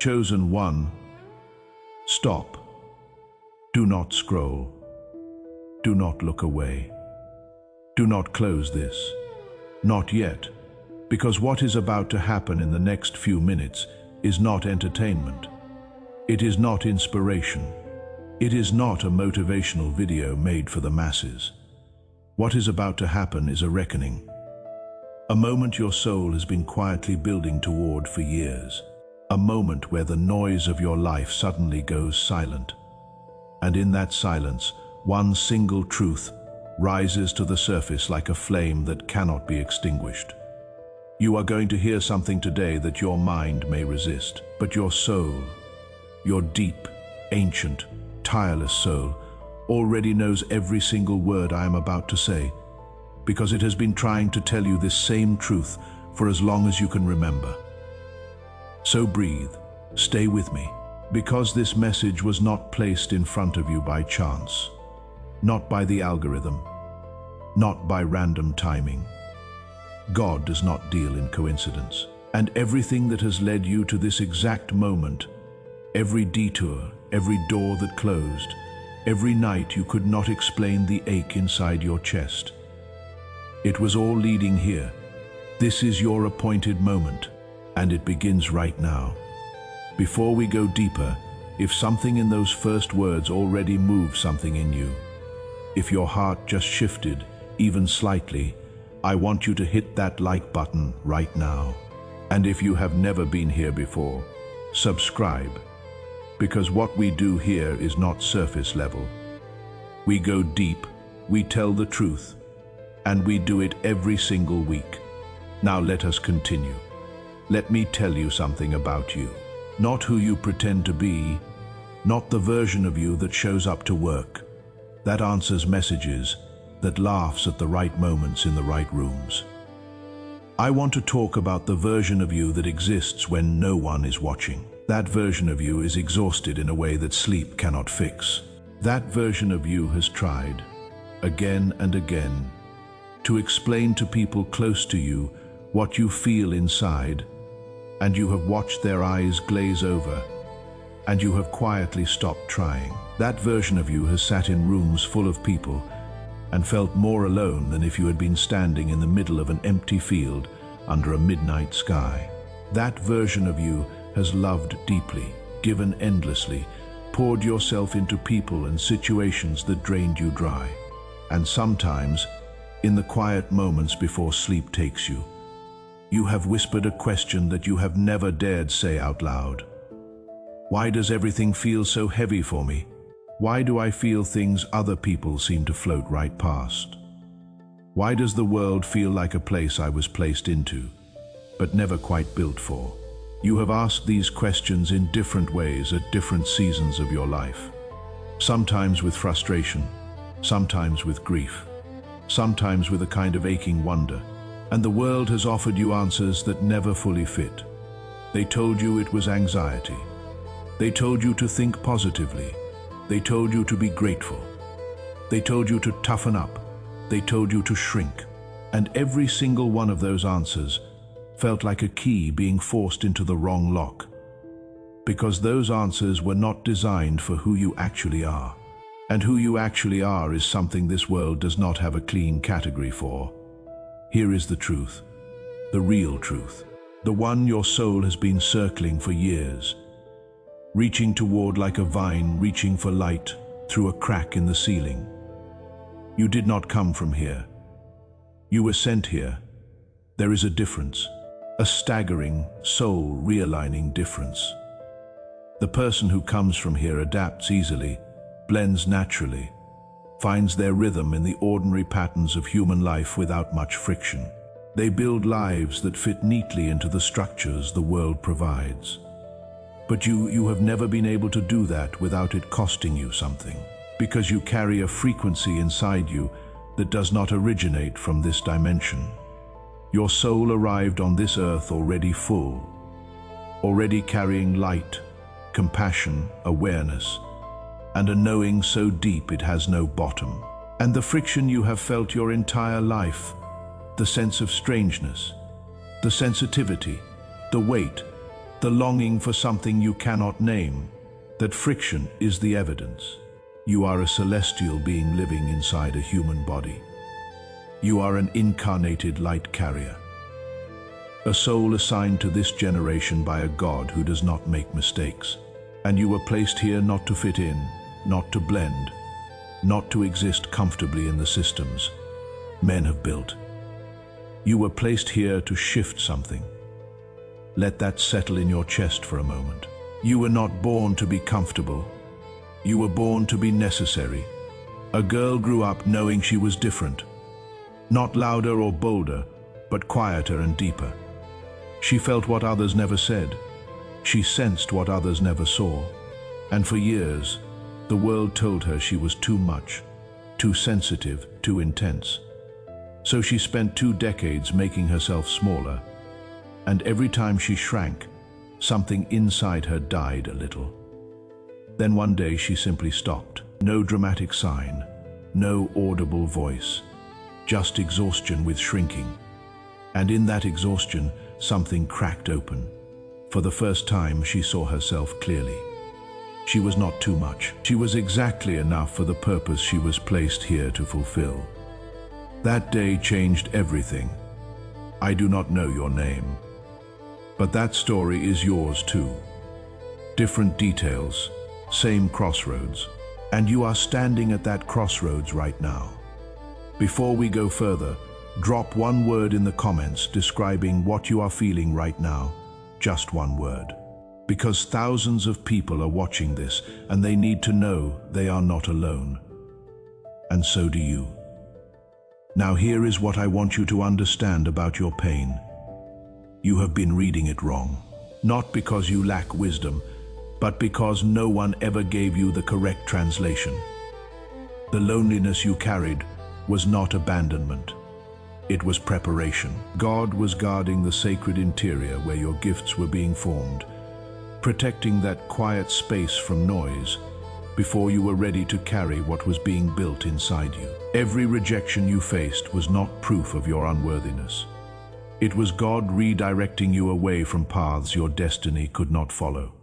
chosen one. Stop. Do not scroll. Do not look away. Do not close this. Not yet, because what is about to happen in the next few minutes is not entertainment. It is not inspiration. It is not a motivational video made for the masses. What is about to happen is a reckoning. A moment your soul has been quietly building toward for years. A moment where the noise of your life suddenly goes silent. And in that silence, one single truth rises to the surface like a flame that cannot be extinguished. You are going to hear something today that your mind may resist, but your soul, your deep, ancient, tireless soul, already knows every single word I am about to say, because it has been trying to tell you this same truth for as long as you can remember. So breathe, stay with me, because this message was not placed in front of you by chance, not by the algorithm, not by random timing. God does not deal in coincidence, and everything that has led you to this exact moment, every detour, every door that closed, every night you could not explain the ache inside your chest, it was all leading here. This is your appointed moment, and it begins right now. Before we go deeper, if something in those first words already moved something in you, if your heart just shifted, even slightly, I want you to hit that like button right now. And if you have never been here before, subscribe, because what we do here is not surface level. We go deep, we tell the truth, and we do it every single week. Now let us continue. Let me tell you something about you. Not who you pretend to be, not the version of you that shows up to work, that answers messages, that laughs at the right moments in the right rooms. I want to talk about the version of you that exists when no one is watching. That version of you is exhausted in a way that sleep cannot fix. That version of you has tried, again and again, to explain to people close to you what you feel inside, and you have watched their eyes glaze over, and you have quietly stopped trying. That version of you has sat in rooms full of people and felt more alone than if you had been standing in the middle of an empty field under a midnight sky. That version of you has loved deeply, given endlessly, poured yourself into people and situations that drained you dry. And sometimes, in the quiet moments before sleep takes you, you have whispered a question that you have never dared say out loud. Why does everything feel so heavy for me? Why do I feel things other people seem to float right past? Why does the world feel like a place I was placed into, but never quite built for? You have asked these questions in different ways at different seasons of your life. Sometimes with frustration, sometimes with grief, sometimes with a kind of aching wonder. And the world has offered you answers that never fully fit. They told you it was anxiety. They told you to think positively. They told you to be grateful. They told you to toughen up. They told you to shrink. And every single one of those answers felt like a key being forced into the wrong lock. Because those answers were not designed for who you actually are. And who you actually are is something this world does not have a clean category for. Here is the truth, the real truth, the one your soul has been circling for years, reaching toward like a vine reaching for light through a crack in the ceiling. You did not come from here. You were sent here. There is a difference, a staggering, soul-realigning difference. The person who comes from here adapts easily, blends naturally, finds their rhythm in the ordinary patterns of human life without much friction. They build lives that fit neatly into the structures the world provides. But you have never been able to do that without it costing you something, because you carry a frequency inside you that does not originate from this dimension. Your soul arrived on this earth already full, already carrying light, compassion, awareness, and a knowing so deep it has no bottom. And the friction you have felt your entire life, the sense of strangeness, the sensitivity, the weight, the longing for something you cannot name, that friction is the evidence. You are a celestial being living inside a human body. You are an incarnated light carrier, a soul assigned to this generation by a God who does not make mistakes. And you were placed here not to fit in, not to blend, not to exist comfortably in the systems men have built. You were placed here to shift something. Let that settle in your chest for a moment. You were not born to be comfortable. You were born to be necessary. A girl grew up knowing she was different. Not louder or bolder, but quieter and deeper. She felt what others never said. She sensed what others never saw. And for years, the world told her she was too much, too sensitive, too intense. So she spent 2 decades making herself smaller. And every time she shrank, something inside her died a little. Then one day she simply stopped. No dramatic sign, no audible voice, just exhaustion with shrinking. And in that exhaustion, something cracked open. For the first time, she saw herself clearly. She was not too much. She was exactly enough for the purpose she was placed here to fulfill. That day changed everything. I do not know your name, but that story is yours too. Different details, same crossroads, and you are standing at that crossroads right now. Before we go further, drop one word in the comments describing what you are feeling right now. Just one word. Because thousands of people are watching this and they need to know they are not alone. And so do you. Now here is what I want you to understand about your pain. You have been reading it wrong. Not because you lack wisdom, but because no one ever gave you the correct translation. The loneliness you carried was not abandonment. It was preparation. God was guarding the sacred interior where your gifts were being formed, protecting that quiet space from noise before you were ready to carry what was being built inside you. Every rejection you faced was not proof of your unworthiness. It was God redirecting you away from paths your destiny could not follow.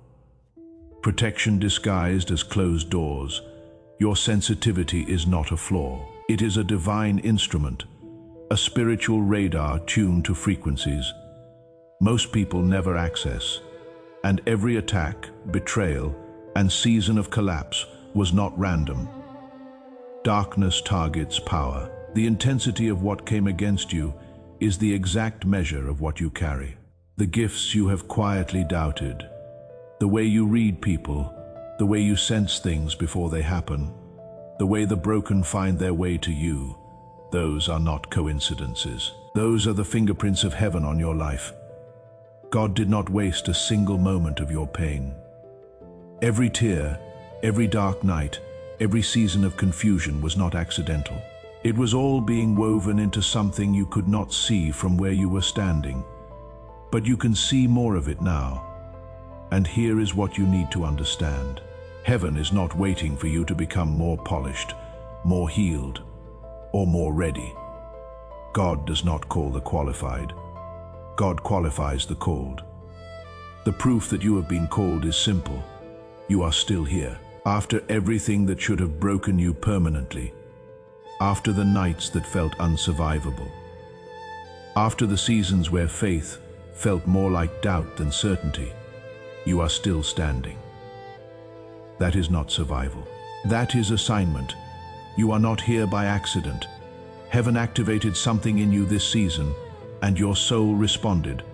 Protection disguised as closed doors, your sensitivity is not a flaw. It is a divine instrument, a spiritual radar tuned to frequencies most people never access. And every attack, betrayal, and season of collapse was not random. Darkness targets power. The intensity of what came against you is the exact measure of what you carry. The gifts you have quietly doubted, the way you read people, the way you sense things before they happen, the way the broken find their way to you, those are not coincidences. Those are the fingerprints of heaven on your life. God did not waste a single moment of your pain. Every tear, every dark night, every season of confusion was not accidental. It was all being woven into something you could not see from where you were standing. But you can see more of it now. And here is what you need to understand. Heaven is not waiting for you to become more polished, more healed, or more ready. God does not call the qualified. God qualifies the called. The proof that you have been called is simple. You are still here. After everything that should have broken you permanently. After the nights that felt unsurvivable. After the seasons where faith felt more like doubt than certainty. You are still standing. That is not survival. That is assignment. You are not here by accident. Heaven activated something in you this season, and your soul responded.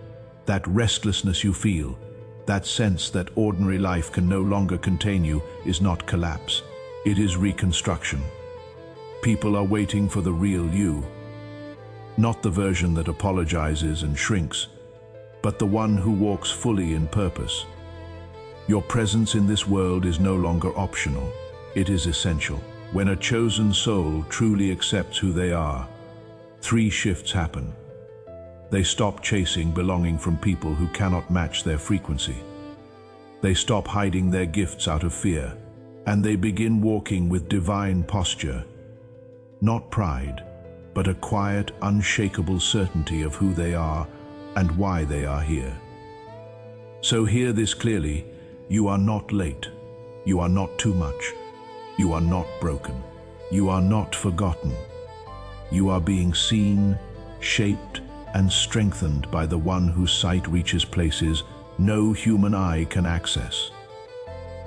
That restlessness you feel, that sense that ordinary life can no longer contain you, is not collapse. It is reconstruction. People are waiting for the real you. Not the version that apologizes and shrinks, but the one who walks fully in purpose. Your presence in this world is no longer optional. It is essential. When a chosen soul truly accepts who they are, 3 shifts happen. They stop chasing belonging from people who cannot match their frequency. They stop hiding their gifts out of fear, and they begin walking with divine posture. Not pride, but a quiet, unshakable certainty of who they are and why they are here. So hear this clearly. You are not late. You are not too much. You are not broken. You are not forgotten. You are being seen, shaped, and strengthened by the one whose sight reaches places no human eye can access.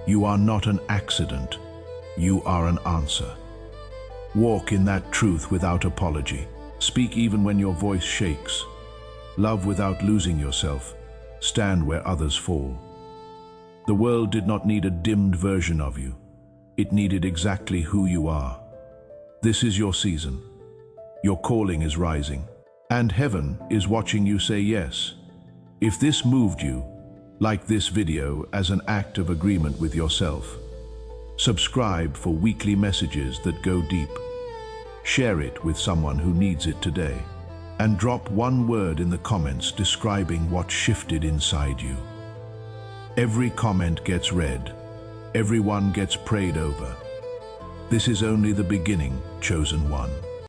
You are not an accident. You are an answer. Walk in that truth without apology. Speak even when your voice shakes. Love without losing yourself. Stand where others fall. The world did not need a dimmed version of you. It needed exactly who you are. This is your season. Your calling is rising. And heaven is watching you say yes. If this moved you, like this video as an act of agreement with yourself. Subscribe for weekly messages that go deep. Share it with someone who needs it today. And drop one word in the comments describing what shifted inside you. Every comment gets read. Everyone gets prayed over. This is only the beginning, chosen one.